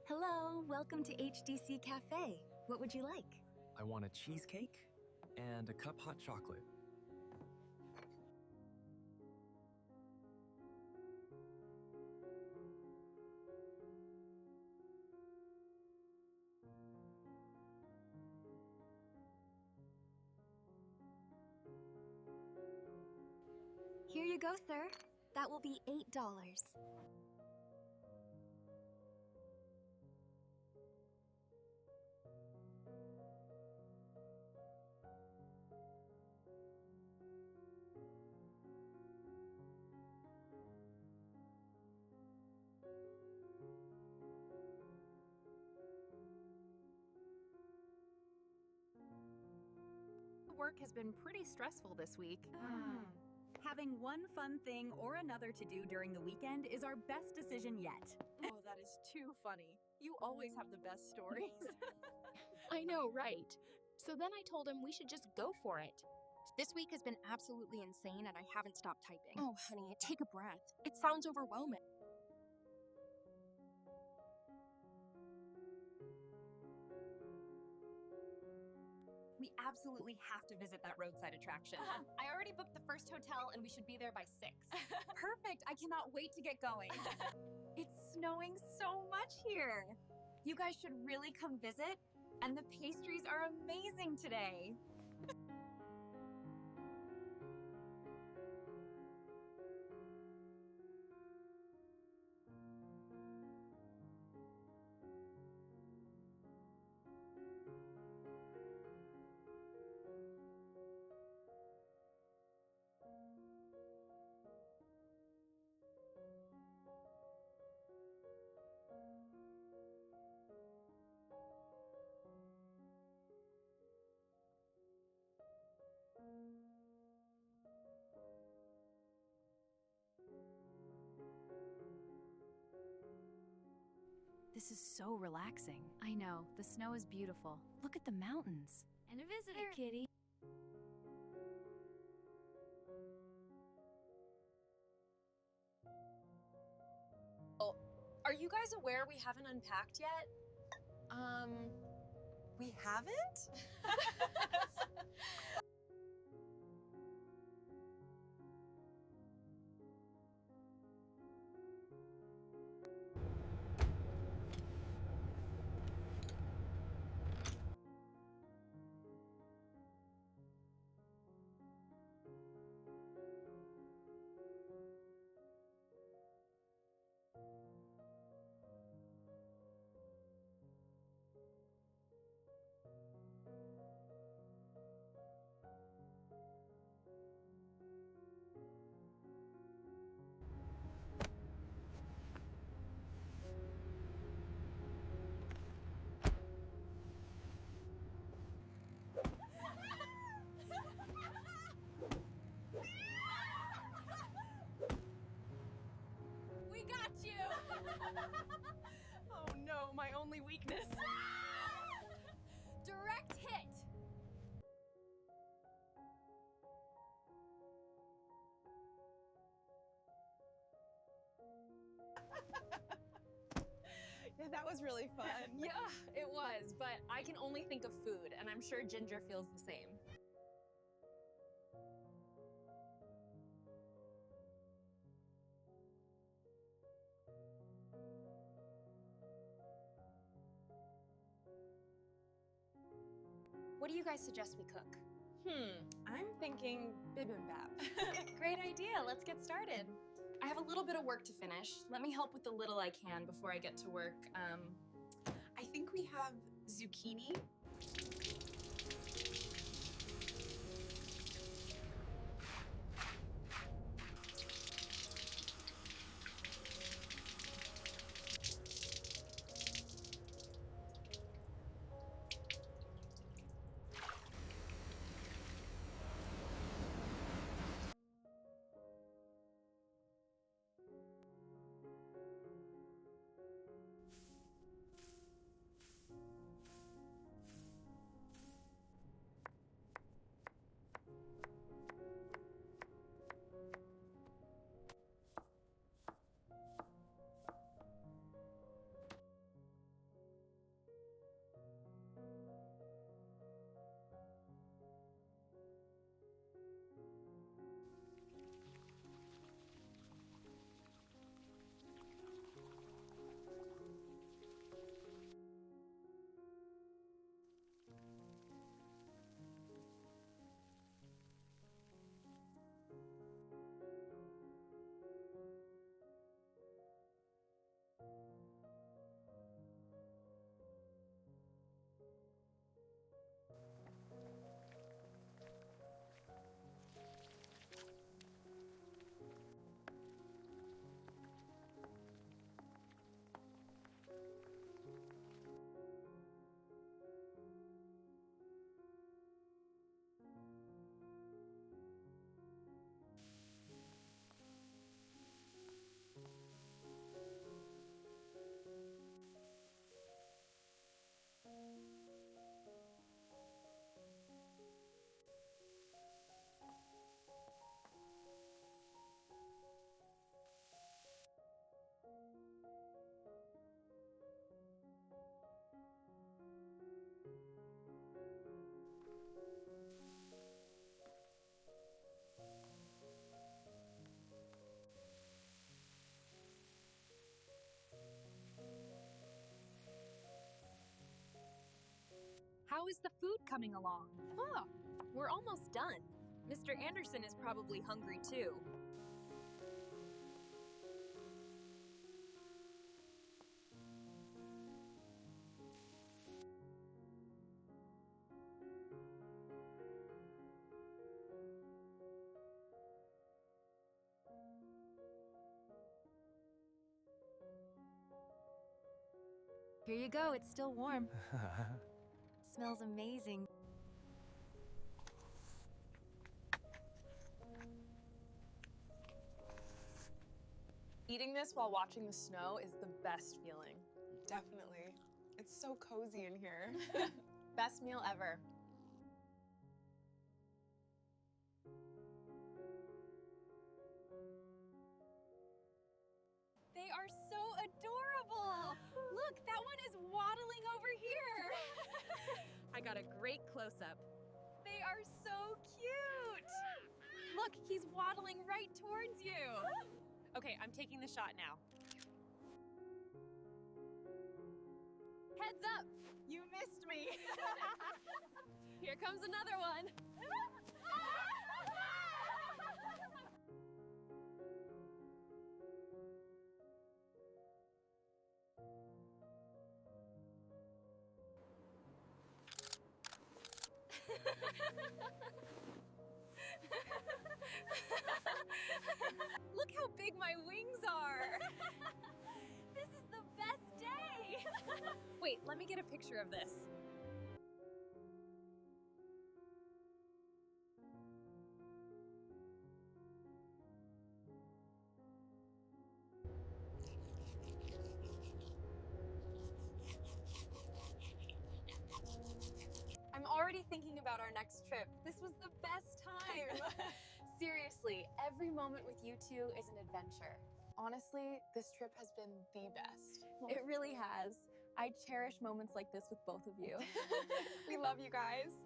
Hello, welcome to HDC Cafe. What would you like? I want a cheesecake and a cup hot chocolate. Here you go, sir. That will be $8. Work has been pretty stressful this week. Having one fun thing or another to do during the weekend is our best decision yet. Oh, that is too funny. You always have the best stories. I know, right? So then I told him we should just go for it. This week has been absolutely insane and I haven't stopped typing. Oh, honey, take a breath. It sounds overwhelming. We absolutely have to visit that roadside attraction. I already booked the first hotel and we should be there by 6. Perfect. I cannot wait to get going. It's snowing so much here. You guys should really come visit. And the pastries are amazing today. This is so relaxing. I know, the snow is beautiful. Look at the mountains. And a visitor, kitty. Are you guys aware we haven't unpacked yet? We haven't? We got you! Oh no, my only weakness. Direct hit! Yeah, that was really fun. Yeah, it was, but I can only think of food, and I'm sure Ginger feels the same. What do you guys suggest we cook? I'm thinking bibimbap. Great idea, let's get started. I have a little bit of work to finish. Let me help with the little I can before I get to work. I think we have zucchini. How is the food coming along? Oh, we're almost done. Mr. Anderson is probably hungry too. Here you go, it's still warm. Smells amazing. Eating this while watching the snow is the best feeling. Definitely. It's so cozy in here. Best meal ever. They are so adorable. Look, that one is waddling over here. I got a great close-up. They are so cute. Look, he's waddling right towards you. Okay, I'm taking the shot now. Heads up, you missed me. Here comes another one. Look how big my wings are. This is the best day. Wait, let me get a picture of this. I'm already thinking about our next trip. This was the best time. Seriously, every moment with you two is an adventure. Honestly, this trip has been the best. It really has. I cherish moments like this with both of you. We love you guys.